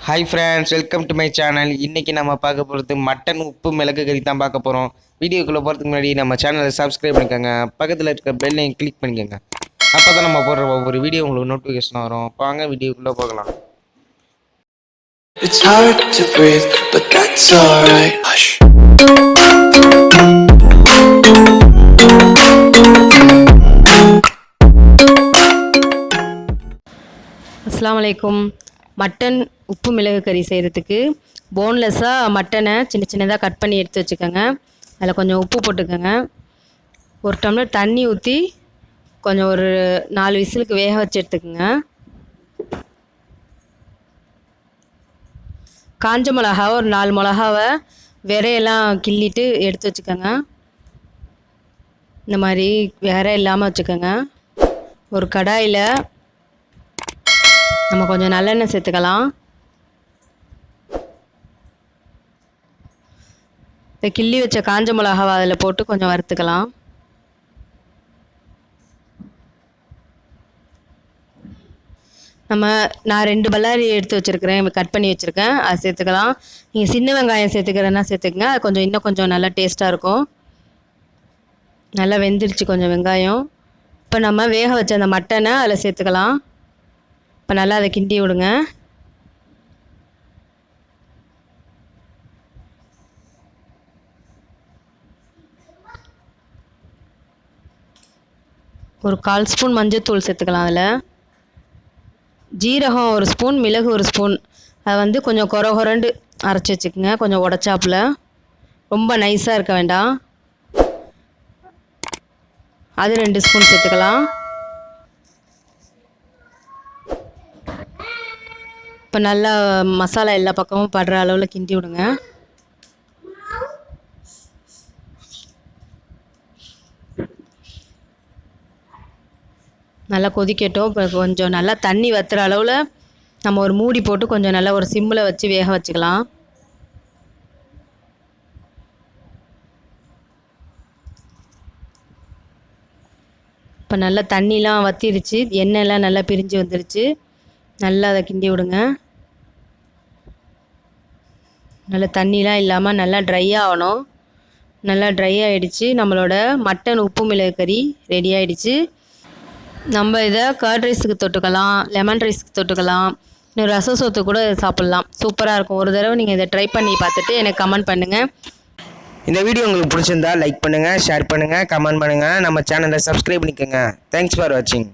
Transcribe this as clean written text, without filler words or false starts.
Hi friends, welcome to my channel. இன்றைக்கி நம்ம பார்க்க போகிறது மட்டன் உப்பு மிளகு கறி தான் பார்க்க போகிறோம். வீடியோக்குள்ளே போகிறதுக்கு முன்னாடி நம்ம சேனலை சப்ஸ்கிரைப் பண்ணிக்கோங்க, பக்கத்தில் இருக்க பெல்லையும் கிளிக் பண்ணிக்கோங்க. அப்போ தான் நம்ம போடுற ஒவ்வொரு வீடியோ உங்களுக்கு நோட்டிஃபிகேஷன் வரும். வாங்க வீடியோக்குள்ளே போகலாம். It's hard to breathe, but that's alright. Hush. அஸ்ஸலாமு அலைக்கும். மட்டன் உப்பு மிளகு கறி செய்கிறதுக்கு போன்லெஸ்ஸாக மட்டனை சின்ன சின்னதாக கட் பண்ணி எடுத்து வச்சுக்கோங்க. அதில் கொஞ்சம் உப்பு போட்டுக்கோங்க. ஒரு டம்ளர் தண்ணி ஊற்றி கொஞ்சம் ஒரு 4 விசிலுக்கு வேக வச்சு எடுத்துக்கோங்க. காஞ்ச மிளகாவை ஒரு 4 மிளகாவை விரையெல்லாம் கிள்ளிட்டு எடுத்து வச்சுக்கோங்க. இந்த மாதிரி விரை இல்லாமல் வச்சுக்கோங்க. ஒரு கடாயில் நம்ம கொஞ்சம் நல்லெண்ணெய் சேர்த்துக்கலாம். இந்த கிள்ளி வச்ச காஞ்ச மிளகாவை அதில் போட்டு கொஞ்சம் வறுத்துக்கலாம். நான் 2 பல்லாரி எடுத்து வச்சுருக்கிறேன், கட் பண்ணி வச்சுருக்கேன், அதை சேர்த்துக்கலாம். நீங்கள் சின்ன வெங்காயம் சேர்த்துக்கிறேன்னா சேர்த்துக்கங்க, அது கொஞ்சம் இன்னும் கொஞ்சம் நல்லா டேஸ்ட்டாக இருக்கும். நல்லா வெந்துருச்சு கொஞ்சம் வெங்காயம். இப்போ நம்ம வேக வச்ச அந்த மட்டனை அதில் சேர்த்துக்கலாம். இப்போ நல்லா அதை கிண்டி விடுங்க. ஒரு 1/4 ஸ்பூன் மஞ்சள்தூள் சேர்த்துக்கலாம். அதில் ஜீரகம் 1 ஸ்பூன், மிளகு 1 ஸ்பூன், அதை கொஞ்சம் கொரண்டு அரைச்சி வச்சுக்கோங்க. கொஞ்சம் உடச்சாப்பில், ரொம்ப நைஸாக இருக்க வேண்டாம். அது 2 ஸ்பூன் சேர்த்துக்கலாம். இப்போ நல்லா மசாலா எல்லா பக்கமும் படுற அளவில் கிண்டி விடுங்க. நல்லா கொதிக்கட்டும். இப்போ கொஞ்சம் நல்லா தண்ணி வற்றுற அளவில் நம்ம ஒரு மூடி போட்டு கொஞ்சம் நல்லா ஒரு சிம்மில் வச்சு வேக வச்சுக்கலாம். இப்போ நல்லா தண்ணிலாம் வற்றிடுச்சு, எண்ணெயெல்லாம் நல்லா பிரிஞ்சு வந்துடுச்சு. நல்லா அதை கிண்டி விடுங்க. நல்லா தண்ணிலாம் இல்லாமல் நல்லா ட்ரை ஆகணும். நல்லா ட்ரை ஆகிடுச்சு. நம்மளோட மட்டன் உப்பு மிளகு கறி ரெடி ஆகிடுச்சு. நம்ம இதை கர்ட் ரைஸுக்கு தொட்டுக்கலாம், லெமன் ரைஸுக்கு தொட்டுக்கலாம், இன்னும் ரசம் சோத்து கூட சாப்பிட்லாம். சூப்பராக இருக்கும். ஒரு தடவை நீங்கள் இதை ட்ரை பண்ணி பார்த்துட்டு எனக்கு கமெண்ட் பண்ணுங்கள். இந்த வீடியோ உங்களுக்கு பிடிச்சிருந்தா லைக் பண்ணுங்கள், ஷேர் பண்ணுங்கள், கமெண்ட் பண்ணுங்கள். நம்ம சேனலை சப்ஸ்கிரைப் பண்ணிக்கோங்க. தேங்க்ஸ் ஃபார் வாட்சிங்.